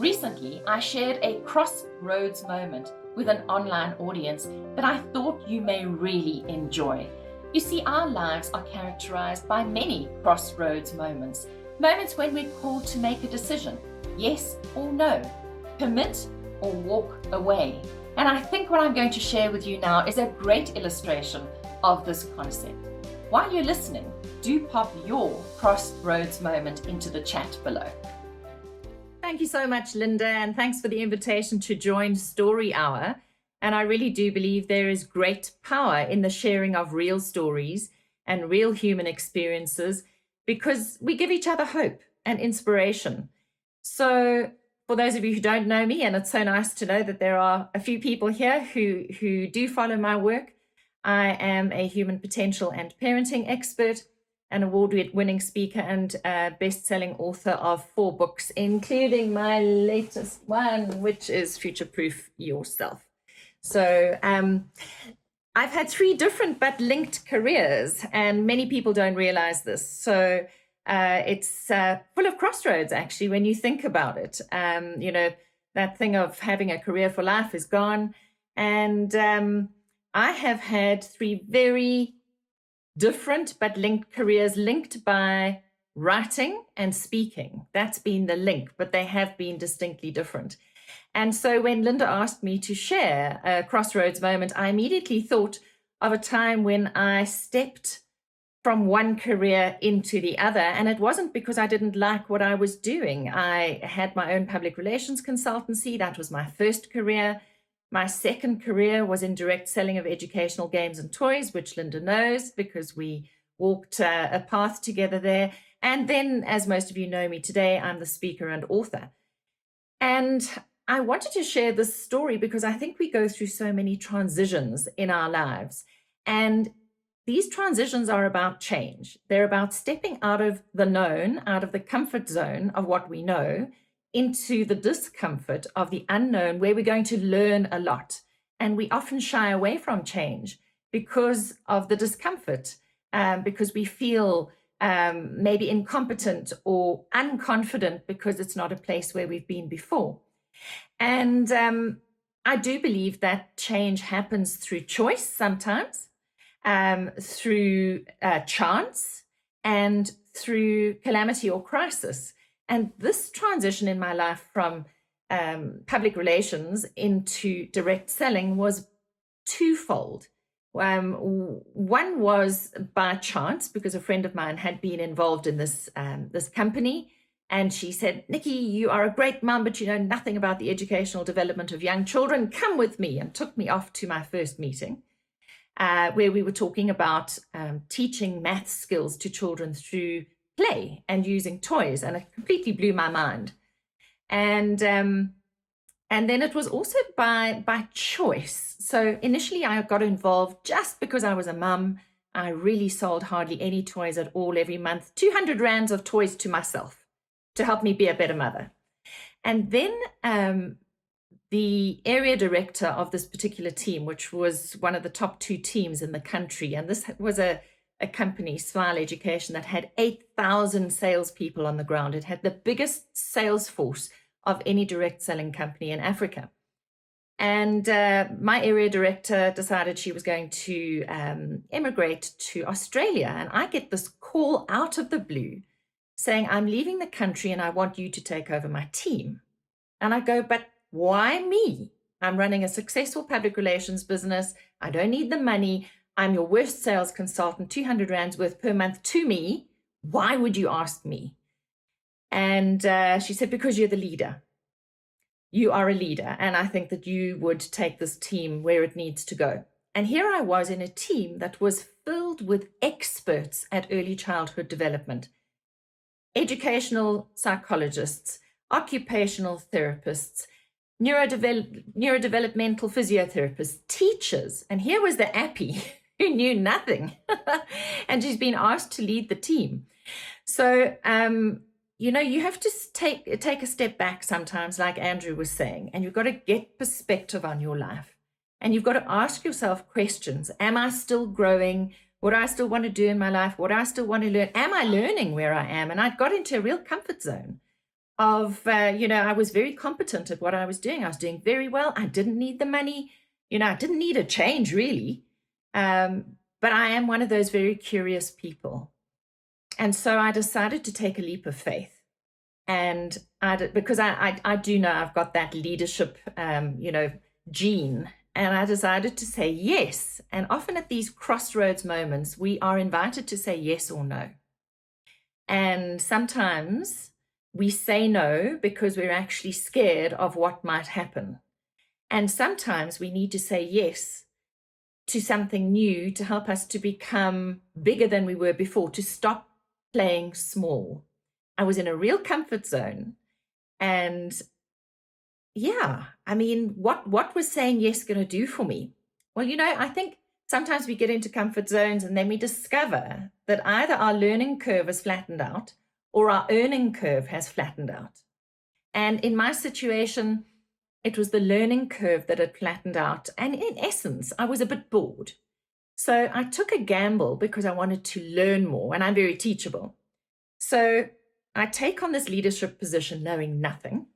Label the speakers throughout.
Speaker 1: Recently, I shared a Crossroads moment with an online audience that I thought you may really enjoy. You see, our lives are characterized by many crossroads moments, moments when we're called to make a decision, yes or no, commit or walk away. And I think what I'm going to share with you now is a great illustration of this concept. While you're listening, do pop your crossroads moment into the chat below. Thank you so much, Linda, and thanks for the invitation to join Story Hour. And I really do believe there is great power in the sharing of real stories and real human experiences because we give each other hope and inspiration. So for those of you who don't know me, and it's so nice to know that there are a few people here who do follow my work, I am a human potential and parenting expert, an award-winning speaker and best-selling author of 4 books, including my latest one, which is Future Proof Yourself. So I've had 3 different but linked careers, and many people don't realize this. So it's full of crossroads, actually, when you think about it. That thing of having a career for life is gone. And I have had 3 very different but linked careers, linked by writing and speaking. That's been the link, but they have been distinctly different. And so when Linda asked me to share a crossroads moment, I immediately thought of a time when I stepped from one career into the other. And it wasn't because I didn't like what I was doing. I had my own public relations consultancy. That was my first career. My second career was in direct selling of educational games and toys, which Linda knows because we walked a path together there. And then, as most of you know me today, I'm the speaker and author. And I wanted to share this story because I think we go through so many transitions in our lives. And these transitions are about change. They're about stepping out of the known, out of the comfort zone of what we know, into the discomfort of the unknown, where we're going to learn a lot. And we often shy away from change because of the discomfort, because we feel maybe incompetent or unconfident because it's not a place where we've been before. And I do believe that change happens through choice sometimes, through chance, and through calamity or crisis. And this transition in my life from public relations into direct selling was twofold. One was by chance, because a friend of mine had been involved in this company. And she said, "Nikki, you are a great mum, but you know nothing about the educational development of young children. Come with me," and took me off to my first meeting, where we were talking about teaching math skills to children through play and using toys, and it completely blew my mind. And then it was also by choice. So initially I got involved just because I was a mum. I really sold hardly any toys at all every month, 200 rands of toys to myself to help me be a better mother. And then the area director of this particular team, which was one of the top 2 teams in the country, and this was a company, Smile Education, that had 8,000 salespeople on the ground. It had the biggest sales force of any direct selling company in Africa. And my area director decided she was going to emigrate to Australia. And I get this call out of the blue saying, "I'm leaving the country and I want you to take over my team." And I go, "But why me? I'm running a successful public relations business. I don't need the money. I'm your worst sales consultant, 200 rands worth per month to me. Why would you ask me?" And she said, "Because you're the leader. You are a leader. And I think that you would take this team where it needs to go." And here I was in a team that was filled with experts at early childhood development, educational psychologists, occupational therapists, neurodevelopmental physiotherapists, teachers. And here was the Appy who knew nothing. And she's been asked to lead the team. So, you have to take a step back sometimes, like Andrew was saying, and you've got to get perspective on your life. And you've got to ask yourself questions. Am I still growing? What do I still want to do in my life? What do I still want to learn? Am I learning where I am? And I got into a real comfort zone I was very competent at what I was doing. I was doing very well. I didn't need the money. I didn't need a change really. But I am one of those very curious people. And so I decided to take a leap of faith. And because I do know I've got that leadership, gene. And I decided to say yes. And often at these crossroads moments, we are invited to say yes or no. And sometimes we say no because we're actually scared of what might happen. And sometimes we need to say yes to something new to help us to become bigger than we were before, to stop playing small. I was in a real comfort zone. And yeah, I mean, what was saying yes going to do for me? Well, I think sometimes we get into comfort zones and then we discover that either our learning curve has flattened out or our earning curve has flattened out. And in my situation, it was the learning curve that had flattened out. And in essence, I was a bit bored. So I took a gamble because I wanted to learn more, and I'm very teachable. So I take on this leadership position knowing nothing.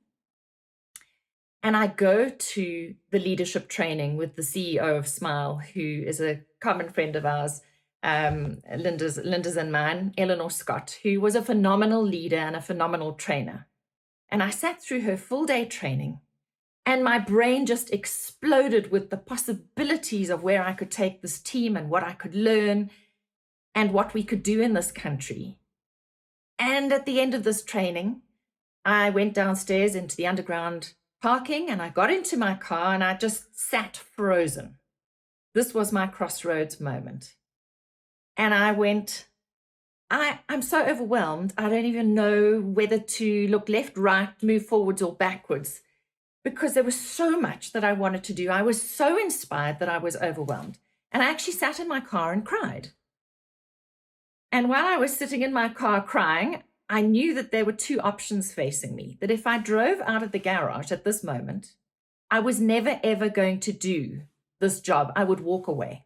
Speaker 1: And I go to the leadership training with the CEO of Smile, who is a common friend of ours, Linda's and mine, Eleanor Scott, who was a phenomenal leader and a phenomenal trainer. And I sat through her full day training, and my brain just exploded with the possibilities of where I could take this team and what I could learn and what we could do in this country. And at the end of this training, I went downstairs into the underground parking and I got into my car and I just sat frozen. This was my crossroads moment. And I went, I'm so overwhelmed. I don't even know whether to look left, right, move forwards or backwards, because there was so much that I wanted to do. I was so inspired that I was overwhelmed. And I actually sat in my car and cried. And while I was sitting in my car crying, I knew that there were two options facing me, that if I drove out of the garage at this moment, I was never, ever going to do this job. I would walk away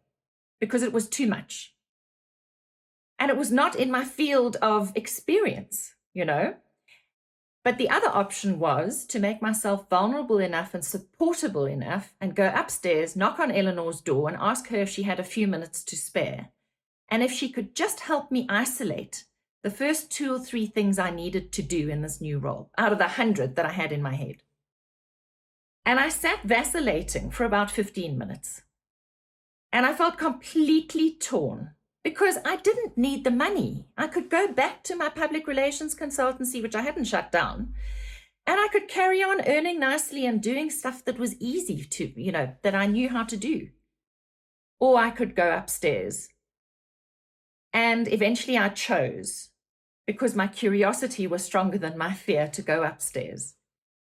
Speaker 1: because it was too much. And it was not in my field of experience, But the other option was to make myself vulnerable enough and supportable enough and go upstairs, knock on Eleanor's door and ask her if she had a few minutes to spare. And if she could just help me isolate the first 2 or 3 things I needed to do in this new role out of the 100 that I had in my head. And I sat vacillating for about 15 minutes. And I felt completely torn because I didn't need the money. I could go back to my public relations consultancy, which I hadn't shut down, and I could carry on earning nicely and doing stuff that was easy to, that I knew how to do. Or I could go upstairs. And eventually I chose, because my curiosity was stronger than my fear, to go upstairs.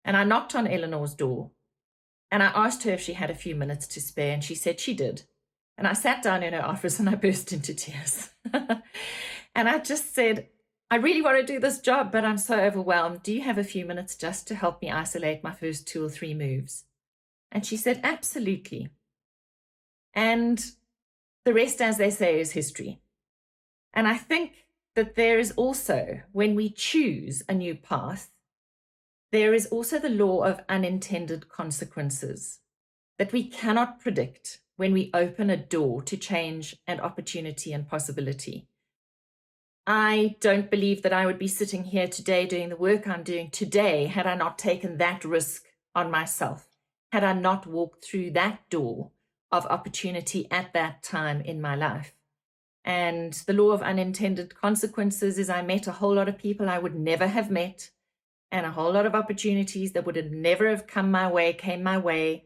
Speaker 1: And I knocked on Eleanor's door and I asked her if she had a few minutes to spare, and she said she did. And I sat down in her office and I burst into tears. And I just said, I really want to do this job, but I'm so overwhelmed. Do you have a few minutes just to help me isolate my first 2 or 3 moves? And she said, absolutely. And the rest, as they say, is history. And I think that there is also, when we choose a new path, there is also the law of unintended consequences that we cannot predict when we open a door to change and opportunity and possibility. I don't believe that I would be sitting here today doing the work I'm doing today had I not taken that risk on myself, had I not walked through that door of opportunity at that time in my life. And the law of unintended consequences is I met a whole lot of people I would never have met, and a whole lot of opportunities that would have never have come my way, came my way.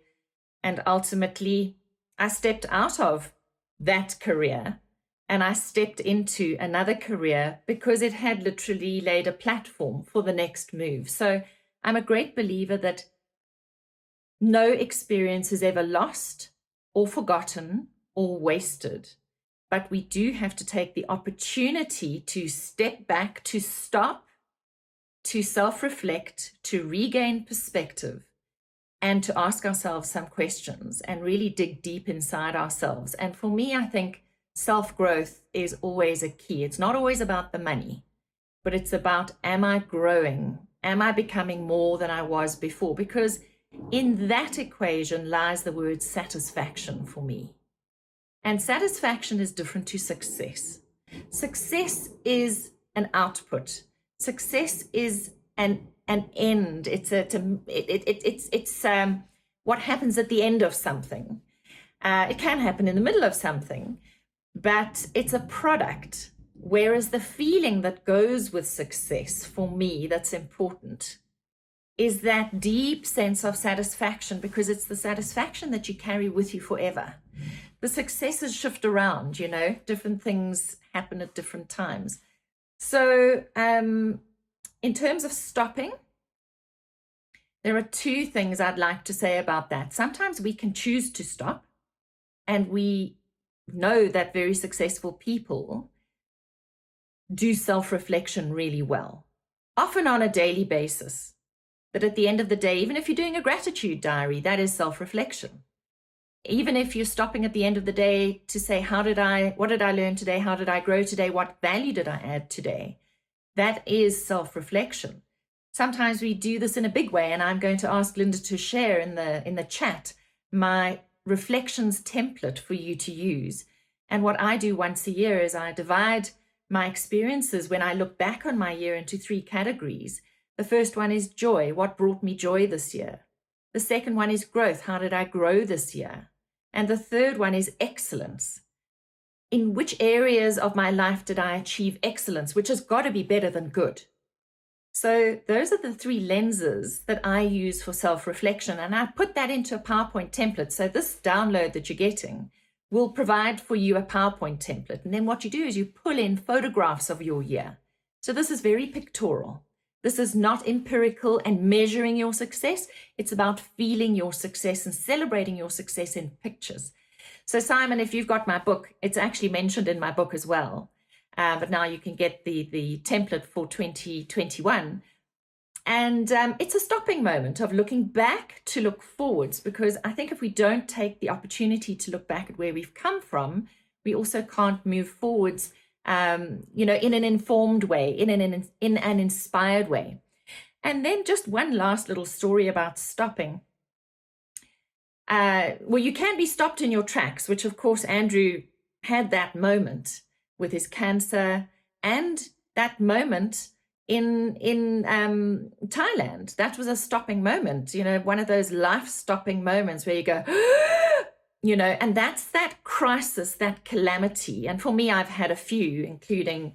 Speaker 1: And ultimately, I stepped out of that career and I stepped into another career because it had literally laid a platform for the next move. So I'm a great believer that no experience is ever lost or forgotten or wasted. But we do have to take the opportunity to step back, to stop, to self-reflect, to regain perspective, and to ask ourselves some questions and really dig deep inside ourselves. And for me, I think self-growth is always a key. It's not always about the money, but it's about, am I growing Am I becoming more than I was before? Because in that equation lies the word satisfaction for me. And satisfaction is different to success. Success is an output. Success is an end. It's what happens at the end of something. It can happen in the middle of something, but it's a product. Whereas the feeling that goes with success for me, that's important, is that deep sense of satisfaction, because it's the satisfaction that you carry with you forever. The successes shift around, different things happen at different times. So in terms of stopping, there are two things I'd like to say about that. Sometimes we can choose to stop, and we know that very successful people do self-reflection really well, often on a daily basis. But at the end of the day, even if you're doing a gratitude diary, that is self-reflection. Even if you're stopping at the end of the day to say, what did I learn today? How did I grow today? What value did I add today? That is self-reflection. Sometimes we do this in a big way, and I'm going to ask Linda to share in the chat my reflections template for you to use. And what I do once a year is I divide my experiences when I look back on my year into 3 categories. The first one is joy. What brought me joy this year? The second one is growth. How did I grow this year? And the third one is excellence. In which areas of my life did I achieve excellence, which has got to be better than good? So those are the 3 lenses that I use for self-reflection. And I put that into a PowerPoint template. So this download that you're getting will provide for you a PowerPoint template. And then what you do is you pull in photographs of your year. So this is very pictorial. This is not empirical and measuring your success. It's about feeling your success and celebrating your success in pictures. So Simon, if you've got my book, it's actually mentioned in my book as well. But now you can get the template for 2021. And it's a stopping moment of looking back to look forwards, because I think if we don't take the opportunity to look back at where we've come from, we also can't move forwards, in an informed way, in an inspired way. And then just one last little story about stopping. Well, you can be stopped in your tracks, which of course Andrew had that moment with his cancer, and that moment in Thailand. That was a stopping moment, one of those life-stopping moments where you go, and that's that crisis, that calamity. And for me, I've had a few, including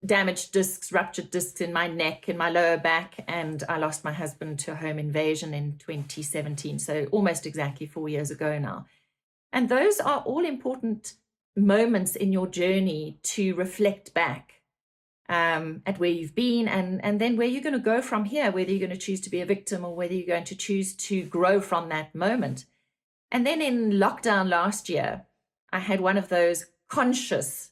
Speaker 1: damaged discs, ruptured discs in my neck, in my lower back, and I lost my husband to a home invasion in 2017, so almost exactly 4 years ago now. And those are all important moments in your journey to reflect back at where you've been, and then where you're going to go from here, whether you're going to choose to be a victim or whether you're going to choose to grow from that moment. And then in lockdown last year, I had one of those conscious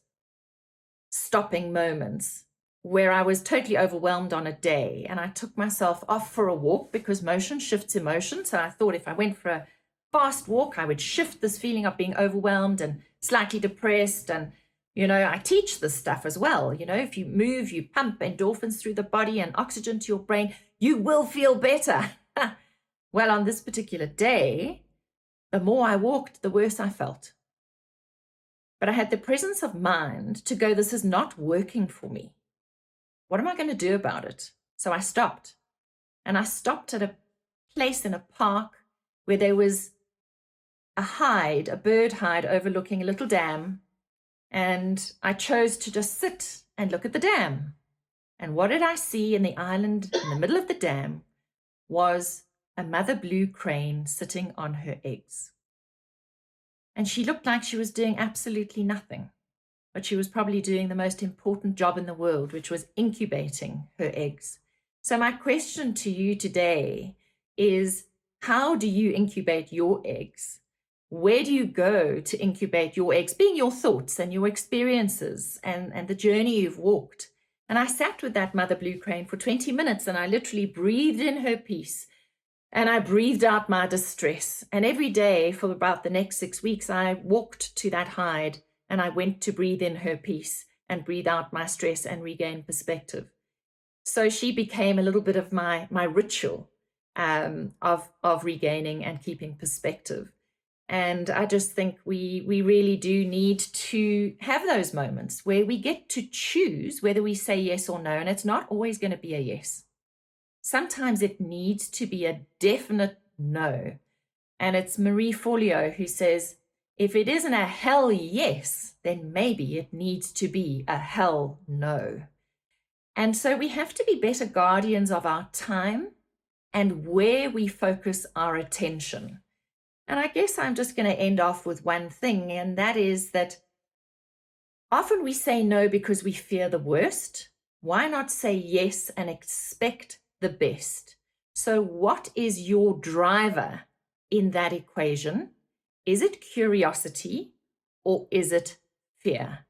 Speaker 1: stopping moments where I was totally overwhelmed on a day, and I took myself off for a walk, because motion shifts emotion. So I thought if I went for a fast walk, I would shift this feeling of being overwhelmed and slightly depressed. And I teach this stuff as well. If you move, you pump endorphins through the body and oxygen to your brain, you will feel better. Well, on this particular day, the more I walked, the worse I felt. But I had the presence of mind to go, this is not working for me. What am I going to do about it? So I stopped. And I stopped at a place in a park where there was a bird hide overlooking a little dam. And I chose to just sit and look at the dam. And what did I see in the island in the middle of the dam was a mother blue crane sitting on her eggs. And she looked like she was doing absolutely nothing, but she was probably doing the most important job in the world, which was incubating her eggs. So my question to you today is, how do you incubate your eggs? Where do you go to incubate your eggs, being your thoughts and your experiences and the journey you've walked? And I sat with that mother blue crane for 20 minutes, and I literally breathed in her peace and I breathed out my distress. And every day for about the next 6 weeks, I walked to that hide and I went to breathe in her peace and breathe out my stress and regain perspective. So she became a little bit of my ritual of regaining and keeping perspective. And I just think we really do need to have those moments where we get to choose whether we say yes or no. And it's not always going to be a yes. Sometimes it needs to be a definite no. And it's Marie Forleo who says, if it isn't a hell yes, then maybe it needs to be a hell no. And so we have to be better guardians of our time and where we focus our attention. And I guess I'm just going to end off with one thing, and that is that often we say no because we fear the worst. Why not say yes and expect the best? So what is your driver in that equation? Is it curiosity or is it fear?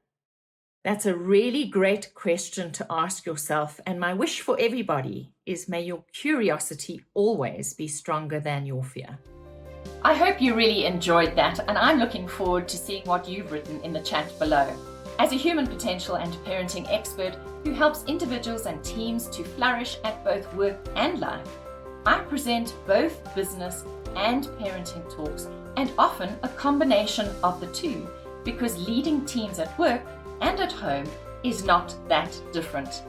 Speaker 1: That's a really great question to ask yourself. And my wish for everybody is may your curiosity always be stronger than your fear. I hope you really enjoyed that, and I'm looking forward to seeing what you've written in the chat below. As a human potential and parenting expert who helps individuals and teams to flourish at both work and life, I present both business and parenting talks, and often a combination of the two, because leading teams at work and at home is not that different.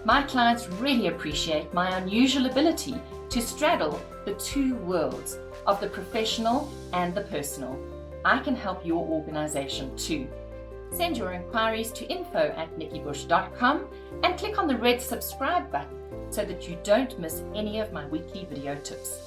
Speaker 1: My clients really appreciate my unusual ability to straddle the two worlds of the professional and the personal. I can help your organization too. Send your inquiries to info@nikkibush.com and click on the red subscribe button so that you don't miss any of my weekly video tips.